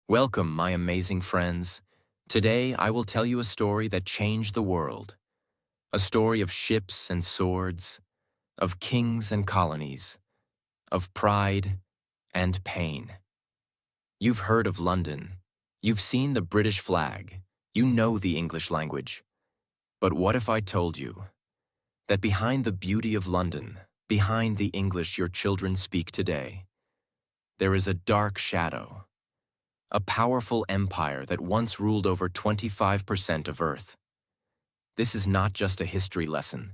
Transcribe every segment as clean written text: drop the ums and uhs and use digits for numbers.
Welcome, my amazing friends. Today, I will tell you a story that changed the world. A story of ships and swords, of kings and colonies, of pride and pain. You've heard of London. You've seen the British flag. You know the English language. But what if I told you that behind the beauty of London, behind the English your children speak today, there is a dark shadow? A powerful empire that once ruled over 25% of Earth. This is not just a history lesson.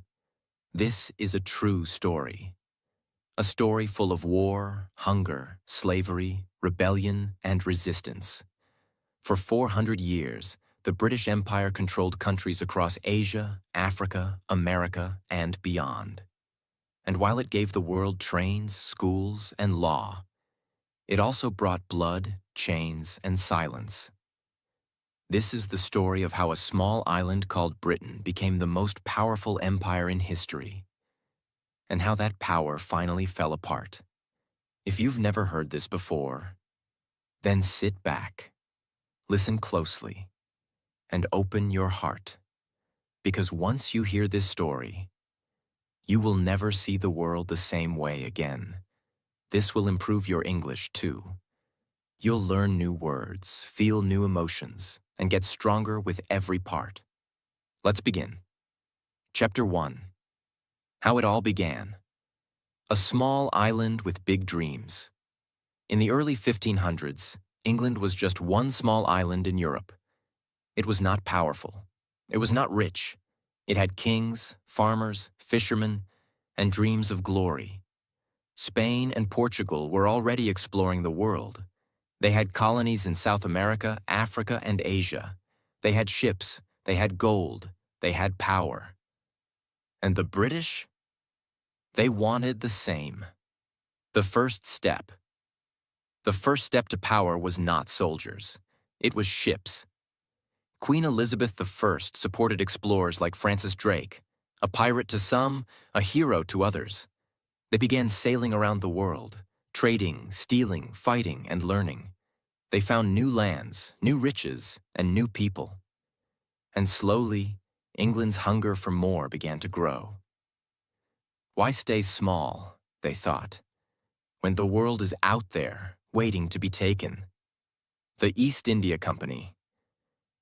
This is a true story. A story full of war, hunger, slavery, rebellion, and resistance. For 400 years, the British Empire controlled countries across Asia, Africa, America, and beyond. And while it gave the world trains, schools, and law, it also brought blood, chains, and silence. This is the story of how a small island called Britain became the most powerful empire in history, and how that power finally fell apart. If you've never heard this before, then sit back, listen closely, and open your heart, because once you hear this story, you will never see the world the same way again. This will improve your English too. You'll learn new words, feel new emotions, and get stronger with every part. Let's begin. Chapter 1. How it all began. A small island with big dreams. In the early 1500s, England was just one small island in Europe. It was not powerful. It was not rich. It had kings, farmers, fishermen, and dreams of glory. Spain and Portugal were already exploring the world. They had colonies in South America, Africa, and Asia. They had ships, they had gold, they had power. And the British? They wanted the same. The first step. The first step to power was not soldiers. It was ships. Queen Elizabeth I supported explorers like Francis Drake, a pirate to some, a hero to others. They began sailing around the world, trading, stealing, fighting, and learning. They found new lands, new riches, and new people. And slowly, England's hunger for more began to grow. Why stay small, they thought, when the world is out there, waiting to be taken? The East India Company.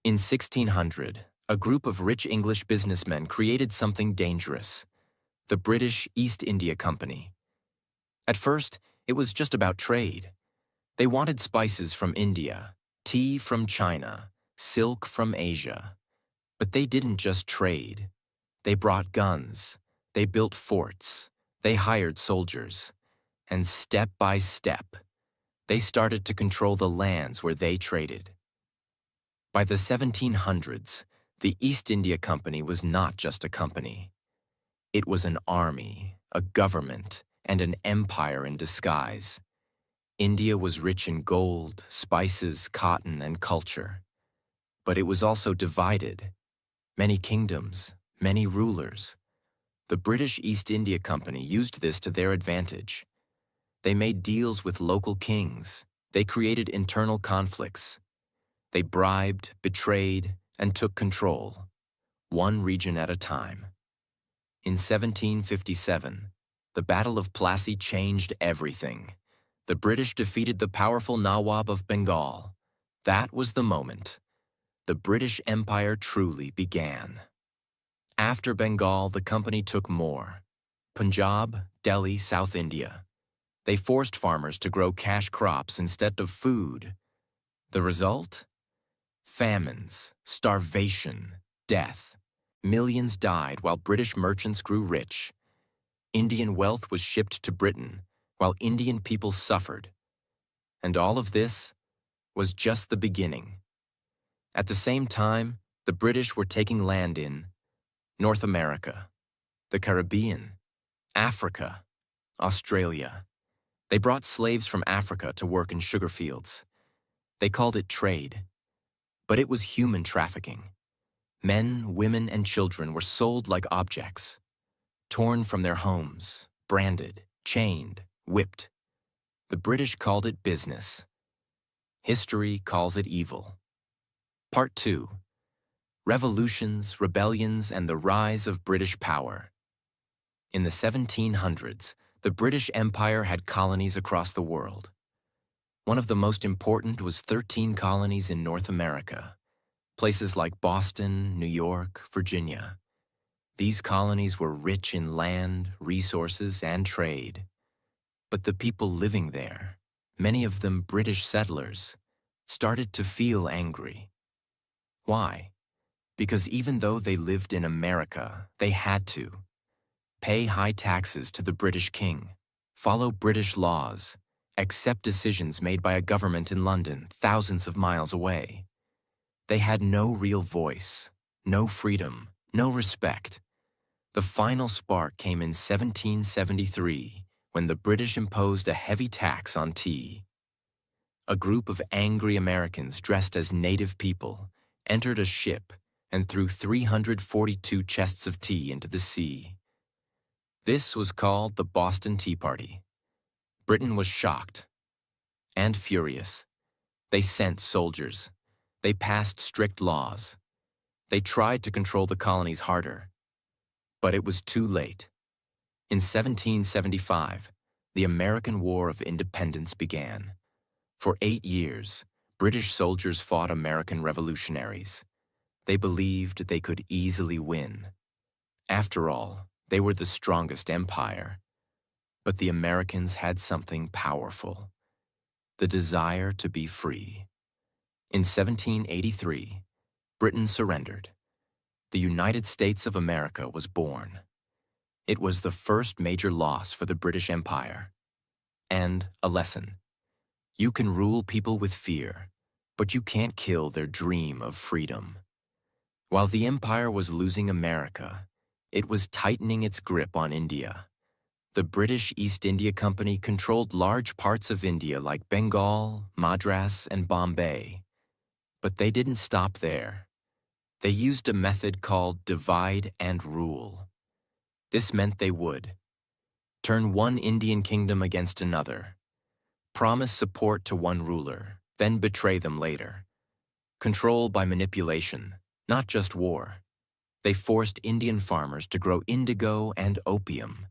In 1600, a group of rich English businessmen created something dangerous: the British East India Company. At first, it was just about trade. They wanted spices from India, tea from China, silk from Asia. But they didn't just trade. They brought guns, they built forts, they hired soldiers, and step by step, they started to control the lands where they traded. By the 1700s, the East India Company was not just a company. It was an army, a government, and an empire in disguise. India was rich in gold, spices, cotton, and culture. But it was also divided. Many kingdoms, many rulers. The British East India Company used this to their advantage. They made deals with local kings. They created internal conflicts. They bribed, betrayed, and took control, one region at a time. In 1757, the Battle of Plassey changed everything. The British defeated the powerful Nawab of Bengal. That was the moment. The British Empire truly began. After Bengal, the company took more. Punjab, Delhi, South India. They forced farmers to grow cash crops instead of food. The result? Famines, starvation, death. Millions died while British merchants grew rich. Indian wealth was shipped to Britain, while Indian people suffered. And all of this was just the beginning. At the same time, the British were taking land in North America, the Caribbean, Africa, Australia. They brought slaves from Africa to work in sugar fields. They called it trade, but it was human trafficking. Men, women, and children were sold like objects, torn from their homes, branded, chained, whipped. The British called it business. History calls it evil. Part 2. Revolutions, Rebellions, and the Rise of British Power. In the 1700s, the British Empire had colonies across the world. One of the most important was 13 colonies in North America, places like Boston, New York, Virginia. These colonies were rich in land, resources, and trade. But the people living there, many of them British settlers, started to feel angry. Why? Because even though they lived in America, they had to pay high taxes to the British king, follow British laws, accept decisions made by a government in London thousands of miles away. They had no real voice, no freedom, no respect. The final spark came in 1773 when the British imposed a heavy tax on tea. A group of angry Americans dressed as native people entered a ship and threw 342 chests of tea into the sea. This was called the Boston Tea Party. Britain was shocked and furious. They sent soldiers. They passed strict laws. They tried to control the colonies harder. But it was too late. In 1775, the American War of Independence began. For 8 years, British soldiers fought American revolutionaries. They believed they could easily win. After all, they were the strongest empire. But the Americans had something powerful: the desire to be free. In 1783, Britain surrendered. The United States of America was born. It was the first major loss for the British Empire. And a lesson: you can rule people with fear, but you can't kill their dream of freedom. While the empire was losing America, it was tightening its grip on India. The British East India Company controlled large parts of India like Bengal, Madras, and Bombay. But they didn't stop there. They used a method called divide and rule. This meant they would turn one Indian kingdom against another, promise support to one ruler, then betray them later. Control by manipulation, not just war. They forced Indian farmers to grow indigo and opium.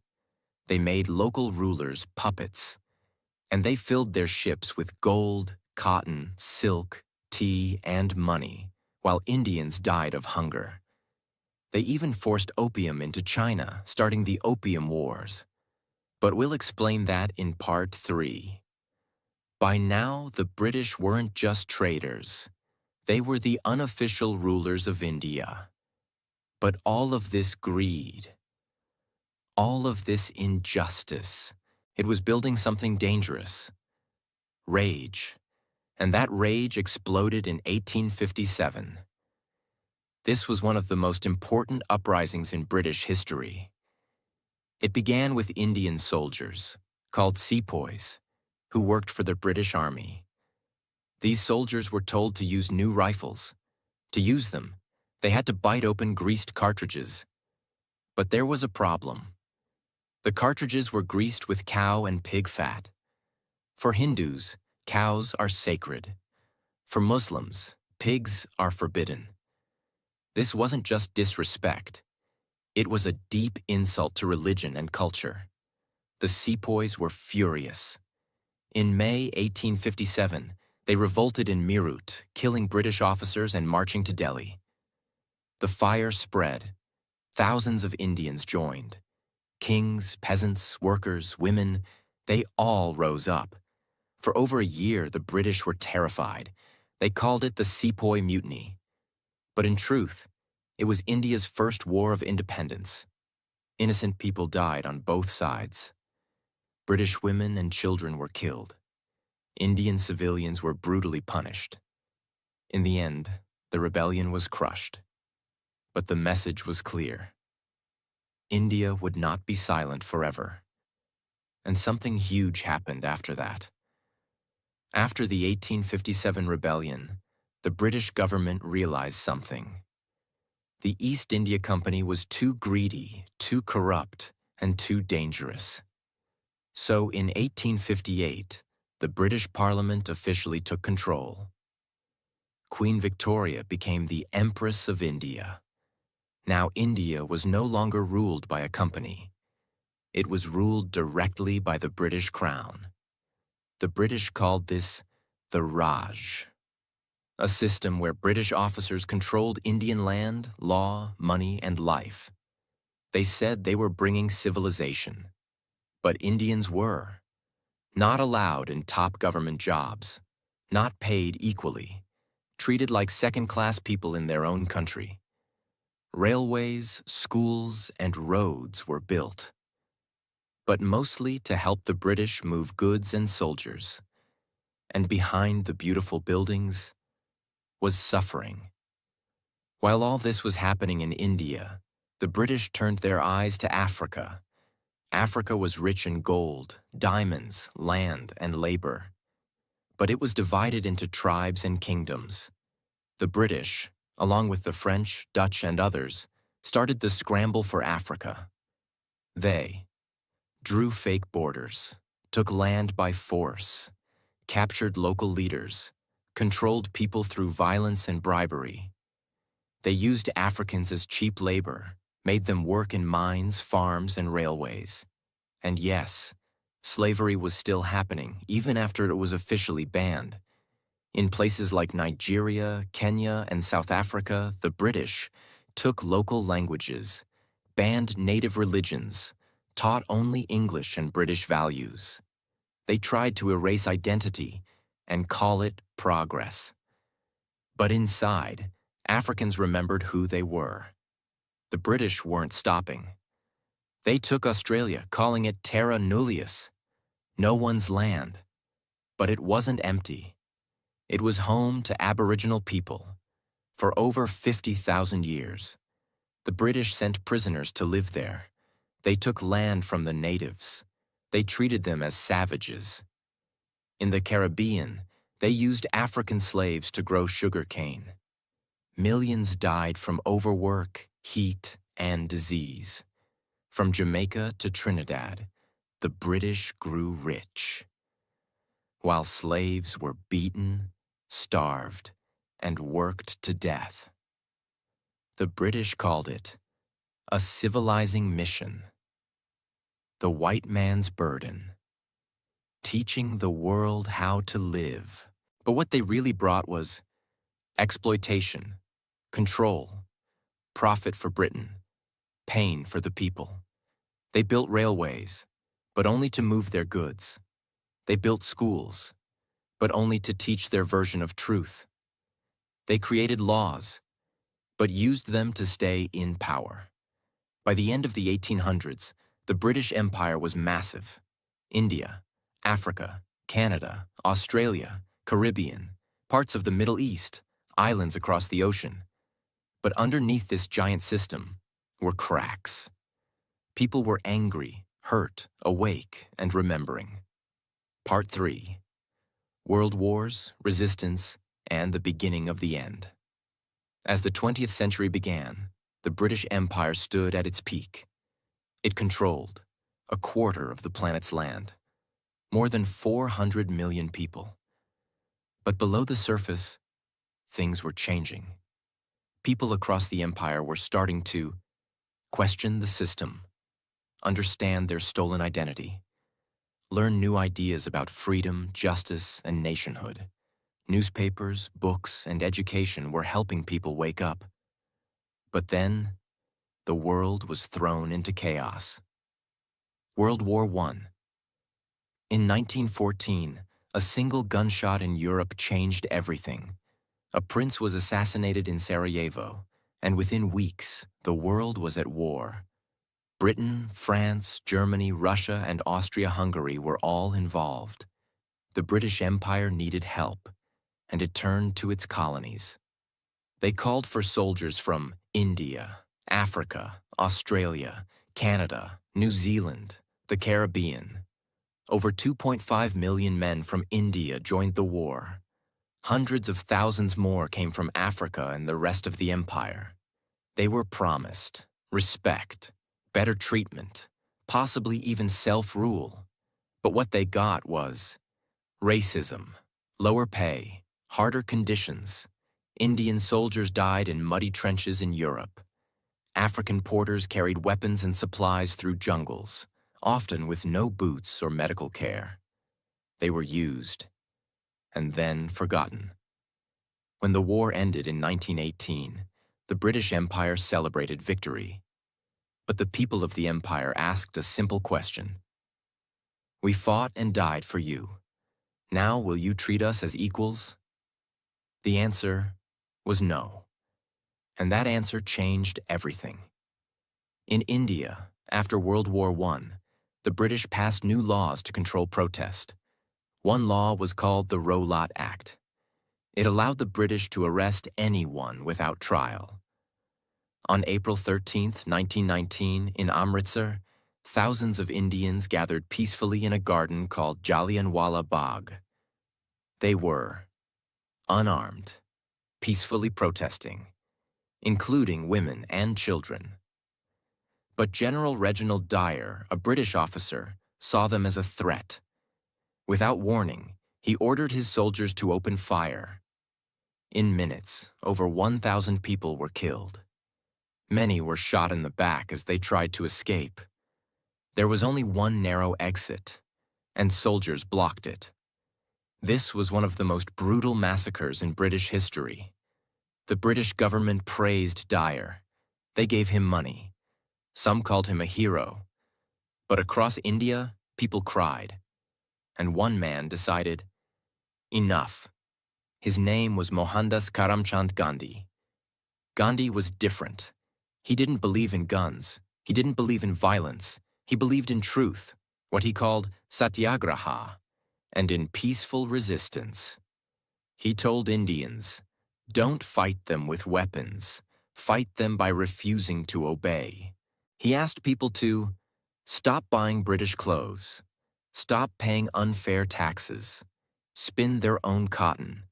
They made local rulers puppets, and they filled their ships with gold, cotton, silk, tea, and money, while Indians died of hunger. They even forced opium into China, starting the Opium Wars. But we'll explain that in Part 3. By now, the British weren't just traders. They were the unofficial rulers of India. But all of this greed, all of this injustice, it was building something dangerous: rage. And that rage exploded in 1857. This was one of the most important uprisings in British history. It began with Indian soldiers, called sepoys, who worked for the British Army. These soldiers were told to use new rifles. To use them, they had to bite open greased cartridges. But there was a problem. The cartridges were greased with cow and pig fat. For Hindus, cows are sacred. For Muslims, pigs are forbidden. This wasn't just disrespect. It was a deep insult to religion and culture. The sepoys were furious. In May 1857, they revolted in Meerut, killing British officers and marching to Delhi. The fire spread. Thousands of Indians joined. Kings, peasants, workers, women, they all rose up. For over a year, the British were terrified. They called it the Sepoy Mutiny. But in truth, it was India's first war of independence. Innocent people died on both sides. British women and children were killed. Indian civilians were brutally punished. In the end, the rebellion was crushed. But the message was clear. India would not be silent forever. And something huge happened after that. After the 1857 rebellion, the British government realized something. The East India Company was too greedy, too corrupt, and too dangerous. So in 1858, The British Parliament officially took control. Queen Victoria became the Empress of India. Now India was no longer ruled by a company. It was ruled directly by the British Crown. The British called this the Raj, a system where British officers controlled Indian land, law, money, and life. They said they were bringing civilization, but Indians were not allowed in top government jobs, not paid equally, treated like second-class people in their own country. Railways, schools, and roads were built, but mostly to help the British move goods and soldiers. And behind the beautiful buildings was suffering. While all this was happening in India, the British turned their eyes to Africa. Africa was rich in gold, diamonds, land, and labor. But it was divided into tribes and kingdoms. The British, along with the French, Dutch, and others, started the scramble for Africa. They drew fake borders, took land by force, captured local leaders, controlled people through violence and bribery. They used Africans as cheap labor, made them work in mines, farms, and railways. And yes, slavery was still happening even after it was officially banned. In places like Nigeria, Kenya, and South Africa, the British took local languages, banned native religions, taught only English and British values. They tried to erase identity and call it progress. But inside, Africans remembered who they were. The British weren't stopping. They took Australia, calling it Terra Nullius, no one's land. But it wasn't empty. It was home to Aboriginal people. For over 50,000 years, the British sent prisoners to live there. They took land from the natives. They treated them as savages. In the Caribbean, they used African slaves to grow sugar cane. Millions died from overwork, heat, and disease. From Jamaica to Trinidad, the British grew rich, while slaves were beaten, starved, and worked to death. The British called it a civilizing mission, the white man's burden, teaching the world how to live. But what they really brought was exploitation, control, profit for Britain, pain for the people. They built railways, but only to move their goods. They built schools, but only to teach their version of truth. They created laws, but used them to stay in power. By the end of the 1800s, the British Empire was massive. India, Africa, Canada, Australia, Caribbean, parts of the Middle East, islands across the ocean. But underneath this giant system were cracks. People were angry, hurt, awake, and remembering. Part 3. World Wars, Resistance, and the Beginning of the End. As the 20th century began, the British Empire stood at its peak. It controlled a quarter of the planet's land, more than 400 million people. But below the surface, things were changing. People across the empire were starting to question the system, understand their stolen identity, learn new ideas about freedom, justice, and nationhood. Newspapers, books, and education were helping people wake up. But then, the world was thrown into chaos. World War I. In 1914, a single gunshot in Europe changed everything. A prince was assassinated in Sarajevo, and within weeks, the world was at war. Britain, France, Germany, Russia, and Austria-Hungary were all involved. The British Empire needed help, and it turned to its colonies. They called for soldiers from India, Africa, Australia, Canada, New Zealand, the Caribbean. Over 2.5 million men from India joined the war. Hundreds of thousands more came from Africa and the rest of the empire. They were promised respect, better treatment, possibly even self-rule. But what they got was Racism, lower pay, harder conditions. Indian soldiers died in muddy trenches in Europe. African porters carried weapons and supplies through jungles, often with no boots or medical care. They were used, and then forgotten. When the war ended in 1918, the British Empire celebrated victory. But the people of the empire asked a simple question. We fought and died for you. Now will you treat us as equals? The answer was no. And that answer changed everything. In India, after World War I, the British passed new laws to control protest. One law was called the Rowlatt Act. It allowed the British to arrest anyone without trial. On April 13, 1919, in Amritsar, thousands of Indians gathered peacefully in a garden called Jallianwala Bagh. They were unarmed, peacefully protesting, including women and children. But General Reginald Dyer, a British officer, saw them as a threat. Without warning, he ordered his soldiers to open fire. In minutes, over 1,000 people were killed. Many were shot in the back as they tried to escape. There was only one narrow exit, and soldiers blocked it. This was one of the most brutal massacres in British history. The British government praised Dyer. They gave him money. Some called him a hero. But across India, people cried. And one man decided, enough. His name was Mohandas Karamchand Gandhi. Gandhi was different. He didn't believe in guns. He didn't believe in violence. He believed in truth, what he called satyagraha, and in peaceful resistance. He told Indians, don't fight them with weapons. Fight them by refusing to obey. He asked people to stop buying British clothes, stop paying unfair taxes, spin their own cotton,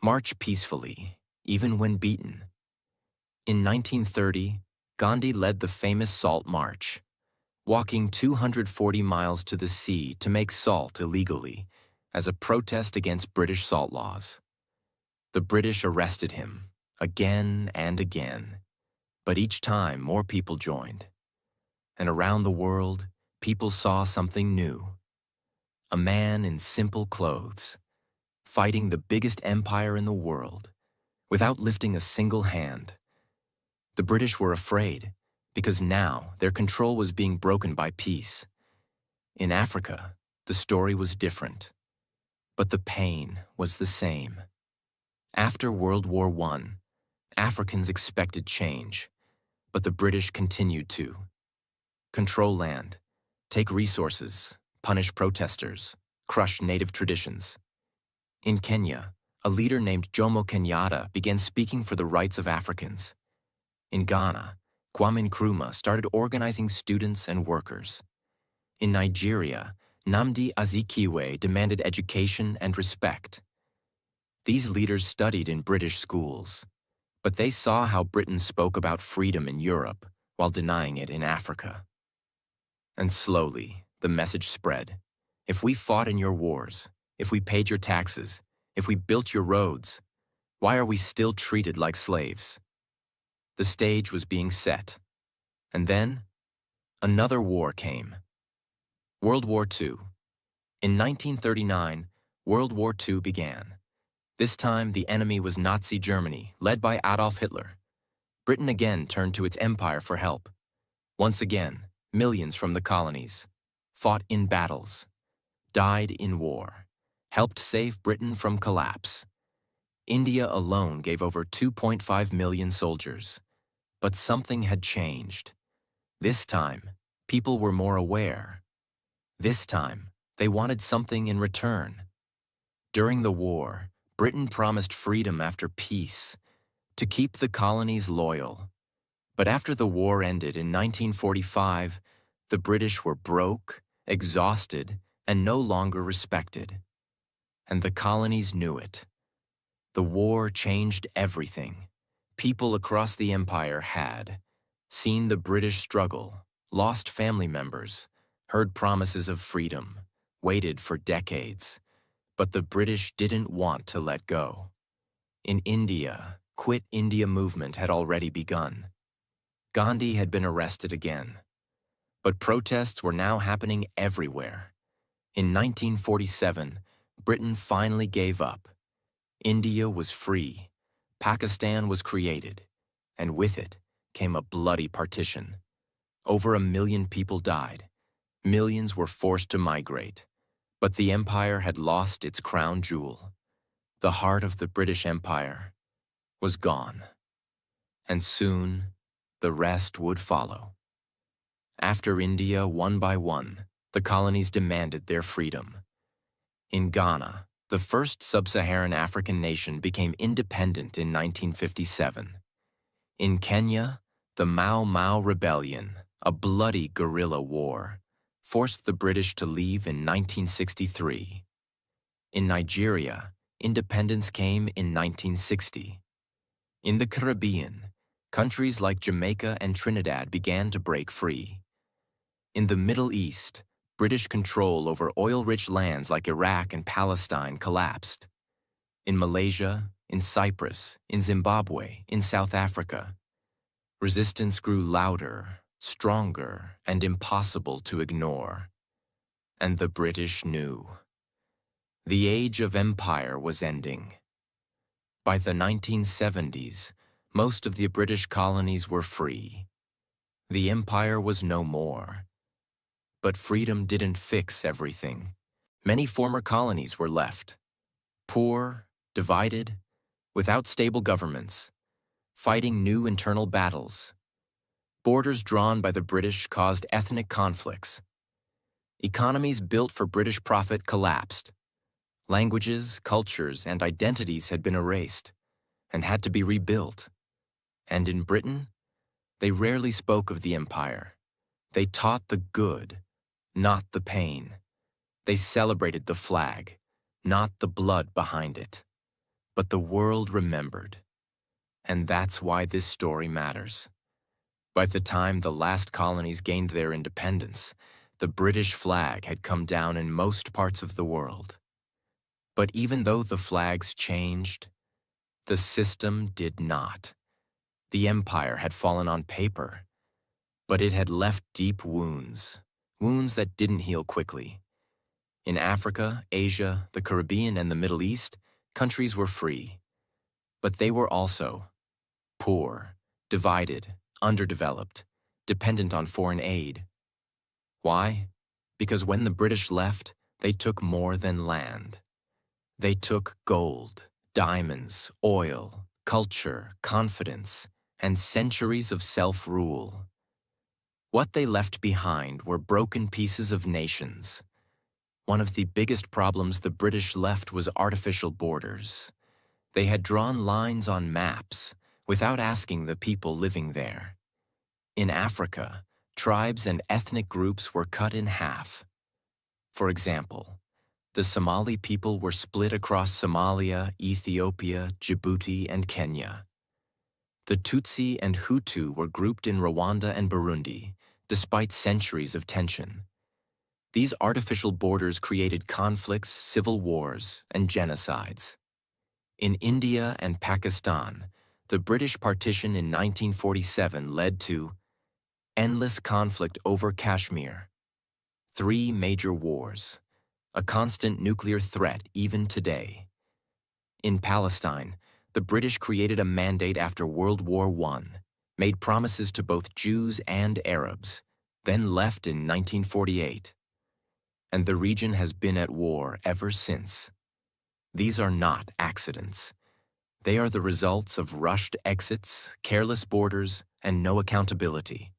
march peacefully, even when beaten. In 1930, Gandhi led the famous Salt March, walking 240 miles to the sea to make salt illegally as a protest against British salt laws. The British arrested him again and again, but each time more people joined. And around the world, people saw something new. A man in simple clothes, fighting the biggest empire in the world, without lifting a single hand. The British were afraid, because now their control was being broken by peace. In Africa, the story was different, but the pain was the same. After World War I, Africans expected change, but the British continued to control land, take resources, punish protesters, crush native traditions. In Kenya, a leader named Jomo Kenyatta began speaking for the rights of Africans. In Ghana, Kwame Nkrumah started organizing students and workers. In Nigeria, Nnamdi Azikiwe demanded education and respect. These leaders studied in British schools, but they saw how Britain spoke about freedom in Europe while denying it in Africa. And slowly, the message spread. If we fought in your wars, if we paid your taxes, if we built your roads, why are we still treated like slaves? The stage was being set. And then, another war came. World War II. In 1939, World War II began. This time, the enemy was Nazi Germany, led by Adolf Hitler. Britain again turned to its empire for help. Once again, millions from the colonies fought in battles, died in war, helped save Britain from collapse. India alone gave over 2.5 million soldiers. But something had changed. This time, people were more aware. This time, they wanted something in return. During the war, Britain promised freedom after peace, to keep the colonies loyal. But after the war ended in 1945, the British were broke, exhausted, and no longer respected. And the colonies knew it. The war changed everything. People across the empire had seen the British struggle, lost family members, heard promises of freedom, waited for decades. But the British didn't want to let go. In India, Quit India movement had already begun. Gandhi had been arrested again. But protests were now happening everywhere. In 1947, Britain finally gave up. India was free. Pakistan was created. And with it came a bloody partition. Over 1 million people died. Millions were forced to migrate. But the empire had lost its crown jewel. The heart of the British Empire was gone. And soon, the rest would follow. After India, one by one, the colonies demanded their freedom. In Ghana, the first sub-Saharan African nation became independent in 1957. In Kenya, the Mau Mau Rebellion, a bloody guerrilla war, forced the British to leave in 1963. In Nigeria, independence came in 1960. In the Caribbean, countries like Jamaica and Trinidad began to break free. In the Middle East, British control over oil-rich lands like Iraq and Palestine collapsed. In Malaysia, in Cyprus, in Zimbabwe, in South Africa, resistance grew louder, stronger, and impossible to ignore. And the British knew. The age of empire was ending. By the 1970s, most of the British colonies were free. The empire was no more. But freedom didn't fix everything. Many former colonies were left. Poor, divided, without stable governments, fighting new internal battles. Borders drawn by the British caused ethnic conflicts. Economies built for British profit collapsed. Languages, cultures, and identities had been erased and had to be rebuilt. And in Britain, they rarely spoke of the empire. They taught the good, not the pain. They celebrated the flag, not the blood behind it. But the world remembered. And that's why this story matters. By the time the last colonies gained their independence, the British flag had come down in most parts of the world. But even though the flags changed, the system did not. The empire had fallen on paper, but it had left deep wounds, wounds that didn't heal quickly. In Africa, Asia, the Caribbean, and the Middle East, countries were free. But they were also poor, divided, underdeveloped, dependent on foreign aid. Why? Because when the British left, they took more than land. They took gold, diamonds, oil, culture, confidence, and centuries of self-rule. What they left behind were broken pieces of nations. One of the biggest problems the British left was artificial borders. They had drawn lines on maps without asking the people living there. In Africa, tribes and ethnic groups were cut in half. For example, the Somali people were split across Somalia, Ethiopia, Djibouti, and Kenya. The Tutsi and Hutu were grouped in Rwanda and Burundi, despite centuries of tension. These artificial borders created conflicts, civil wars, and genocides. In India and Pakistan, the British partition in 1947 led to endless conflict over Kashmir, 3 major wars, a constant nuclear threat even today. In Palestine, the British created a mandate after World War I, made promises to both Jews and Arabs, then left in 1948. And the region has been at war ever since. These are not accidents. They are the results of rushed exits, careless borders, and no accountability.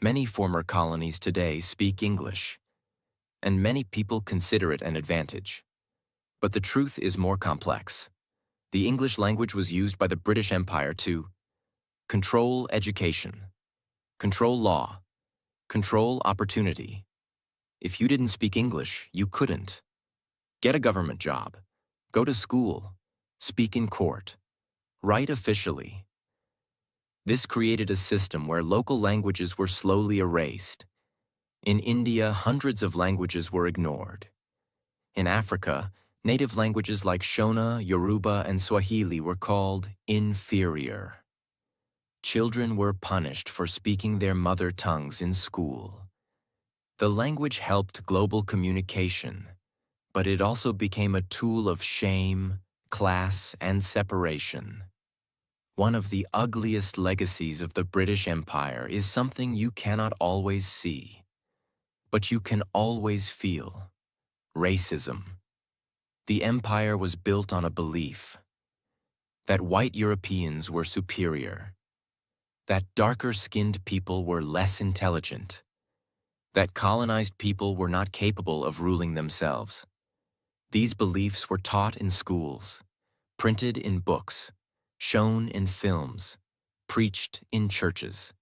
Many former colonies today speak English, and many people consider it an advantage. But the truth is more complex. The English language was used by the British Empire to control education, control law, control opportunity. If you didn't speak English, you couldn't get a government job, go to school, speak in court, write officially. This created a system where local languages were slowly erased. In India, hundreds of languages were ignored. In Africa, Native languages like Shona, Yoruba, and Swahili were called inferior. Children were punished for speaking their mother tongues in school. The language helped global communication, but it also became a tool of shame, class, and separation. One of the ugliest legacies of the British Empire is something you cannot always see, but you can always feel: racism. The empire was built on a belief that white Europeans were superior, that darker-skinned people were less intelligent, that colonized people were not capable of ruling themselves. These beliefs were taught in schools, printed in books, shown in films, preached in churches.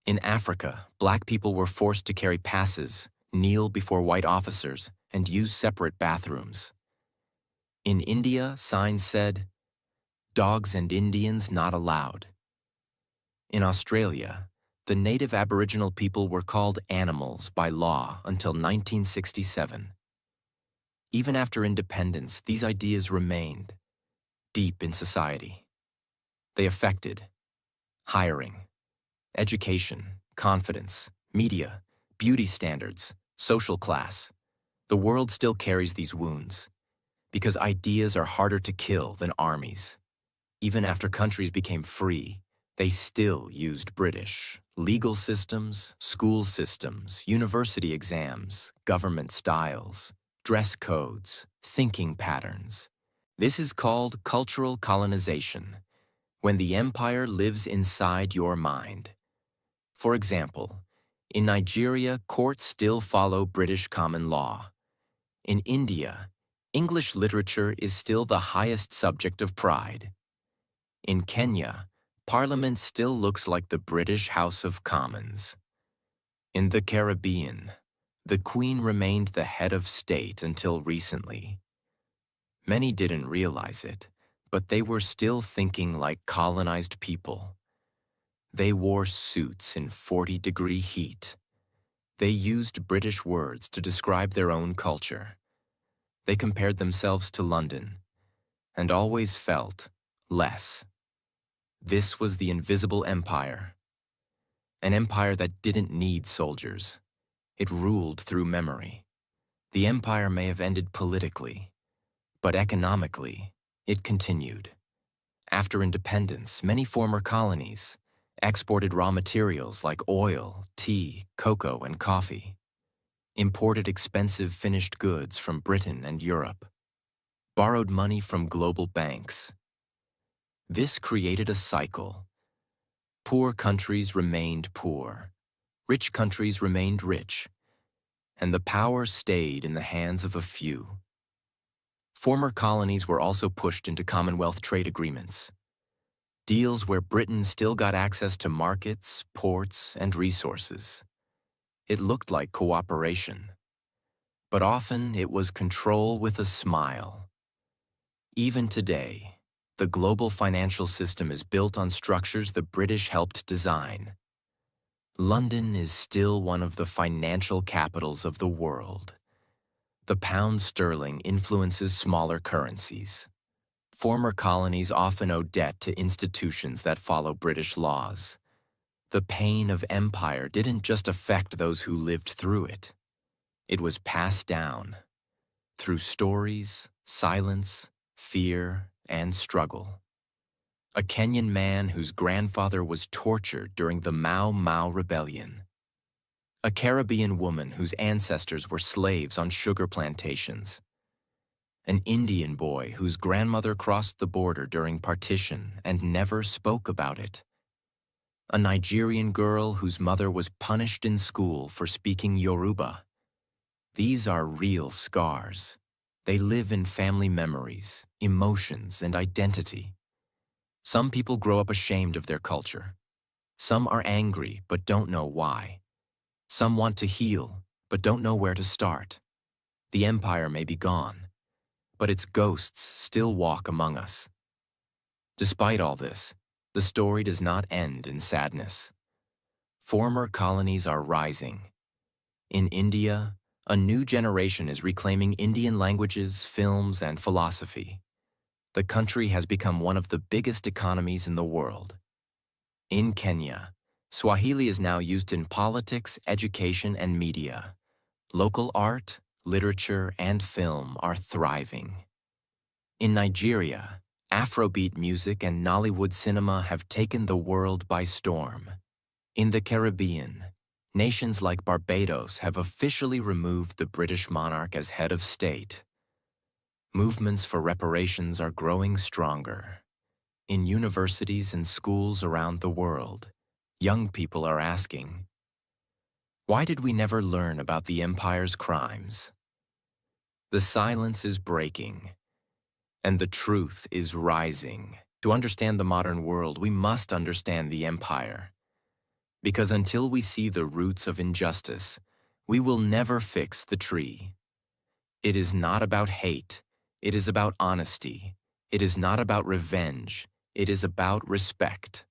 In Africa, black people were forced to carry passes, kneel before white officers, and use separate bathrooms. In India, signs said, "Dogs and Indians not allowed." In Australia, the native Aboriginal people were called animals by law until 1967. Even after independence, these ideas remained deep in society. They affected hiring, education, confidence, media, beauty standards, social class. The world still carries these wounds, because ideas are harder to kill than armies. Even after countries became free, they still used British legal systems, school systems, university exams, government styles, dress codes, thinking patterns. This is called cultural colonization, when the empire lives inside your mind. For example, in Nigeria, courts still follow British common law. In India, English literature is still the highest subject of pride. In Kenya, Parliament still looks like the British House of Commons. In the Caribbean, the Queen remained the head of state until recently. Many didn't realize it, but they were still thinking like colonized people. They wore suits in 40-degree heat. They used British words to describe their own culture. They compared themselves to London, and always felt less. This was the invisible empire, an empire that didn't need soldiers. It ruled through memory. The empire may have ended politically, but economically, it continued. After independence, many former colonies exported raw materials like oil, tea, cocoa, and coffee, imported expensive finished goods from Britain and Europe, borrowed money from global banks. This created a cycle. Poor countries remained poor, rich countries remained rich, and the power stayed in the hands of a few. Former colonies were also pushed into Commonwealth trade agreements, deals where Britain still got access to markets, ports, and resources. It looked like cooperation, but often it was control with a smile. Even today, the global financial system is built on structures the British helped design. London is still one of the financial capitals of the world. The pound sterling influences smaller currencies. Former colonies often owe debt to institutions that follow British laws. The pain of empire didn't just affect those who lived through it. It was passed down through stories, silence, fear, and struggle. A Kenyan man whose grandfather was tortured during the Mau Mau Rebellion. A Caribbean woman whose ancestors were slaves on sugar plantations. An Indian boy whose grandmother crossed the border during partition and never spoke about it. A Nigerian girl whose mother was punished in school for speaking Yoruba. These are real scars. They live in family memories, emotions, and identity. Some people grow up ashamed of their culture. Some are angry but don't know why. Some want to heal but don't know where to start. The empire may be gone, but its ghosts still walk among us. Despite all this, the story does not end in sadness. Former colonies are rising. In India, A new generation is reclaiming Indian languages, films, and philosophy. The country has become one of the biggest economies in the world. In Kenya, Swahili is now used in politics, education, and media. Local art, literature, and film are thriving. In Nigeria, Afrobeat music and Nollywood cinema have taken the world by storm. In the Caribbean, nations like Barbados have officially removed the British monarch as head of state. Movements for reparations are growing stronger. In universities and schools around the world, young people are asking, why did we never learn about the empire's crimes? The silence is breaking, and the truth is rising. To understand the modern world, we must understand the empire. Because until we see the roots of injustice, we will never fix the tree. It is not about hate. It is about honesty. It is not about revenge. It is about respect.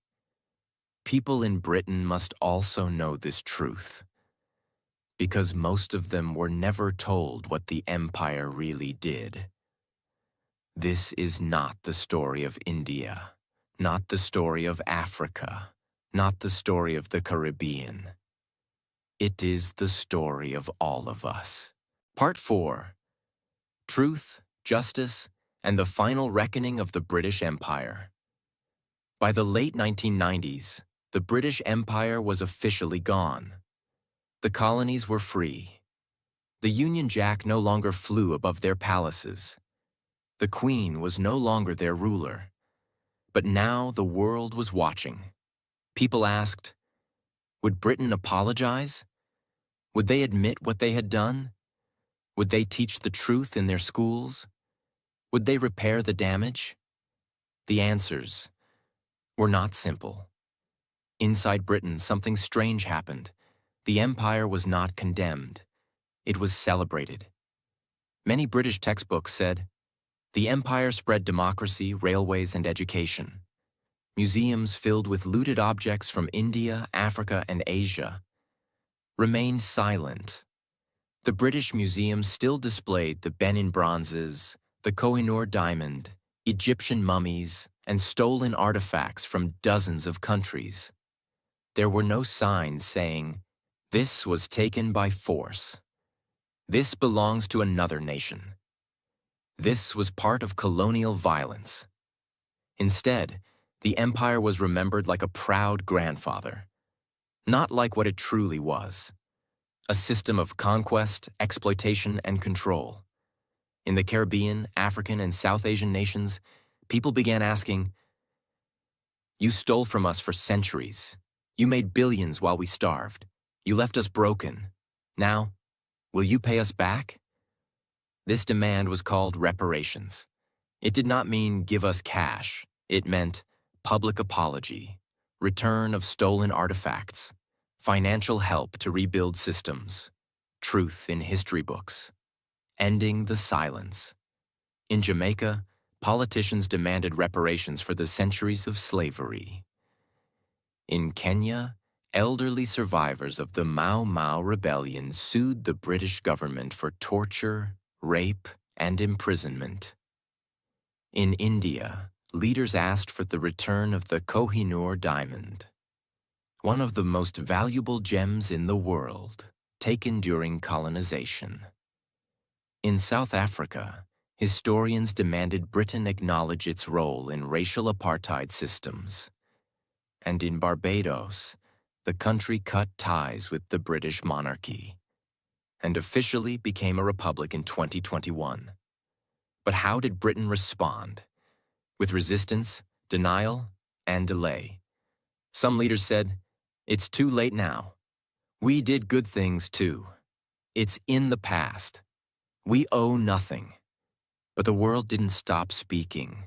People in Britain must also know this truth, because most of them were never told what the empire really did. This is not the story of India, not the story of Africa, not the story of the Caribbean. It is the story of all of us. Part 4. Truth, Justice, and the Final Reckoning of the British Empire. By the late 1990s, the British Empire was officially gone. The colonies were free. The Union Jack no longer flew above their palaces. The Queen was no longer their ruler. But now the world was watching. People asked, would Britain apologize? Would they admit what they had done? Would they teach the truth in their schools? Would they repair the damage? The answers were not simple. Inside Britain, something strange happened. The empire was not condemned. It was celebrated. Many British textbooks said, the empire spread democracy, railways, and education. Museums filled with looted objects from India, Africa, and Asia remained silent. The British Museum still displayed the Benin bronzes, the Koh-i-Noor diamond, Egyptian mummies, and stolen artifacts from dozens of countries. There were no signs saying, this was taken by force. This belongs to another nation. This was part of colonial violence. Instead, the empire was remembered like a proud grandfather, not like what it truly was, a system of conquest, exploitation, and control. In the Caribbean, African, and South Asian nations, people began asking, you stole from us for centuries. You made billions while we starved. You left us broken. Now, will you pay us back? This demand was called reparations. It did not mean give us cash. It meant public apology, return of stolen artifacts, financial help to rebuild systems, truth in history books, ending the silence. In Jamaica, politicians demanded reparations for the centuries of slavery. In Kenya, elderly survivors of the Mau Mau Rebellion sued the British government for torture, rape, and imprisonment. In India, leaders asked for the return of the Koh-i-Noor diamond, one of the most valuable gems in the world, taken during colonization. In South Africa, historians demanded Britain acknowledge its role in racial apartheid systems. And in Barbados, the country cut ties with the British monarchy and officially became a republic in 2021. But how did Britain respond? With resistance, denial, and delay. Some leaders said, it's too late now. We did good things too. It's in the past. We owe nothing. But the world didn't stop speaking.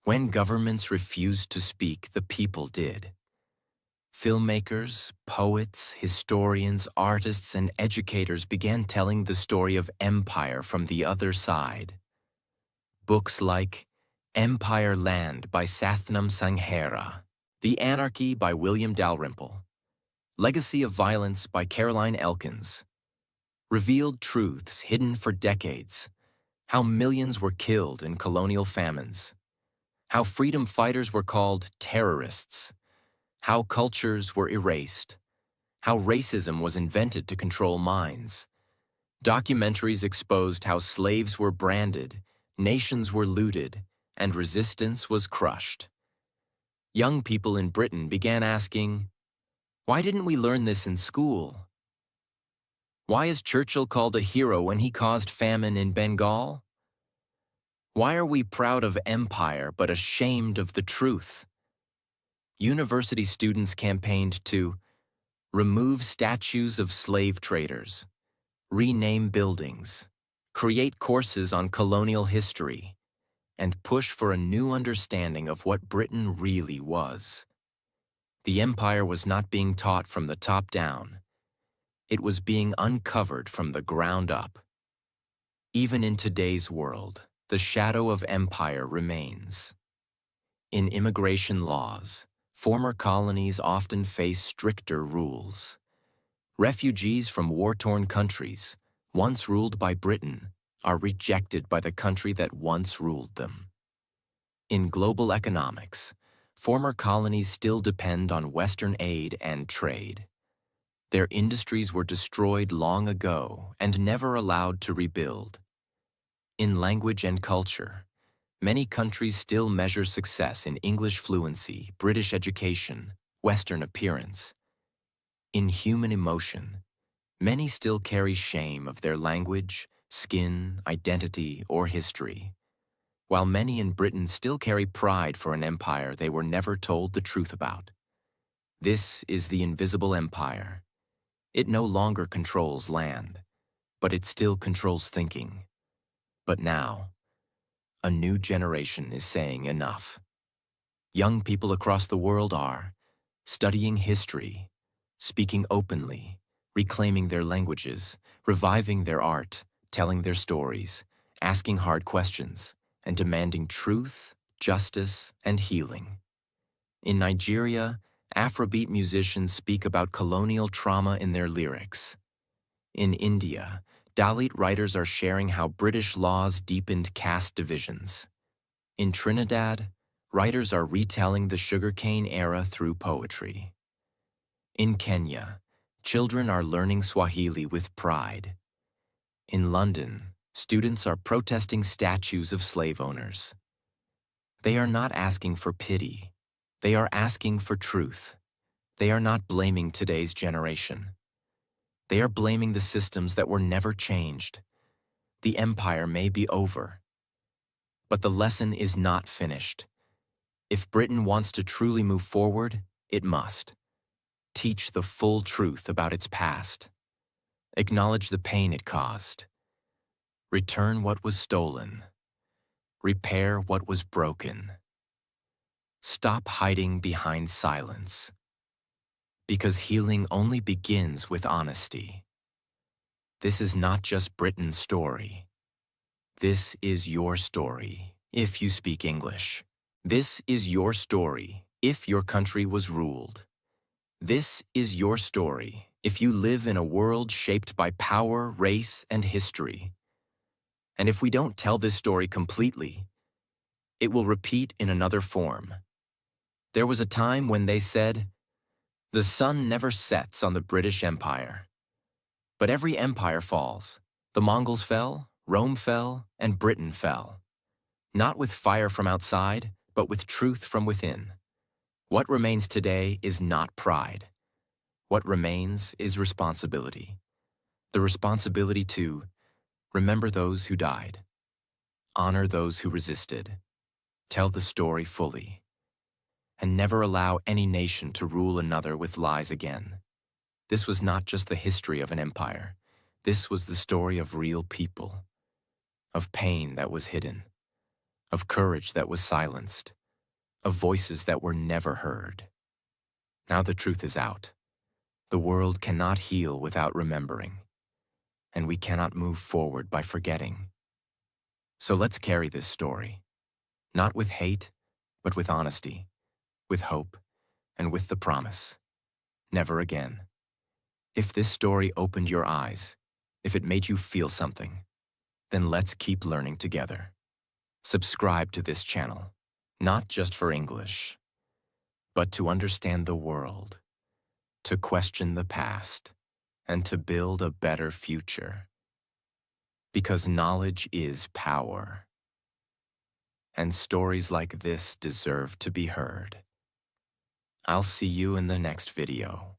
When governments refused to speak, the people did. Filmmakers, poets, historians, artists, and educators began telling the story of empire from the other side. Books like Empire Land by Sathnam Sanghera, The Anarchy by William Dalrymple, Legacy of Violence by Caroline Elkins, revealed truths hidden for decades, how millions were killed in colonial famines, how freedom fighters were called terrorists, how cultures were erased, how racism was invented to control minds. Documentaries exposed how slaves were branded, nations were looted, and resistance was crushed. Young people in Britain began asking, why didn't we learn this in school? Why is Churchill called a hero when he caused famine in Bengal? Why are we proud of empire but ashamed of the truth? University students campaigned to remove statues of slave traders, rename buildings, create courses on colonial history, and push for a new understanding of what Britain really was. The empire was not being taught from the top down. It was being uncovered from the ground up. Even in today's world, the shadow of empire remains. In immigration laws, former colonies often face stricter rules. Refugees from war-torn countries, once ruled by Britain, are rejected by the country that once ruled them. In global economics, former colonies still depend on Western aid and trade. Their industries were destroyed long ago and never allowed to rebuild. In language and culture, many countries still measure success in English fluency, British education, Western appearance. In human emotion, many still carry shame of their language, skin, identity, or history, while many in Britain still carry pride for an empire they were never told the truth about. This is the invisible empire. It no longer controls land, but it still controls thinking. But now, a new generation is saying enough. Young people across the world are studying history, speaking openly, reclaiming their languages, reviving their art, telling their stories, asking hard questions, and demanding truth, justice, and healing. In Nigeria, Afrobeat musicians speak about colonial trauma in their lyrics. In India, Dalit writers are sharing how British laws deepened caste divisions. In Trinidad, writers are retelling the sugarcane era through poetry. In Kenya, children are learning Swahili with pride. In London, students are protesting statues of slave owners. They are not asking for pity. They are asking for truth. They are not blaming today's generation. They are blaming the systems that were never changed. The empire may be over, but the lesson is not finished. If Britain wants to truly move forward, it must teach the full truth about its past, acknowledge the pain it caused, return what was stolen, repair what was broken. Stop hiding behind silence, because healing only begins with honesty. This is not just Britain's story. This is your story, if you speak English. This is your story, if your country was ruled. This is your story, if you live in a world shaped by power, race, and history. And if we don't tell this story completely, it will repeat in another form. There was a time when they said, the sun never sets on the British Empire. But every empire falls. The Mongols fell, Rome fell, and Britain fell. Not with fire from outside, but with truth from within. What remains today is not pride. What remains is responsibility. The responsibility to remember those who died, honor those who resisted, tell the story fully, and never allow any nation to rule another with lies again. This was not just the history of an empire. This was the story of real people, of pain that was hidden, of courage that was silenced, of voices that were never heard. Now the truth is out. The world cannot heal without remembering, and we cannot move forward by forgetting. So let's carry this story, not with hate, but with honesty, with hope, and with the promise, never again. If this story opened your eyes, if it made you feel something, then let's keep learning together. Subscribe to this channel, not just for English, but to understand the world, to question the past, and to build a better future. Because knowledge is power, and stories like this deserve to be heard. I'll see you in the next video.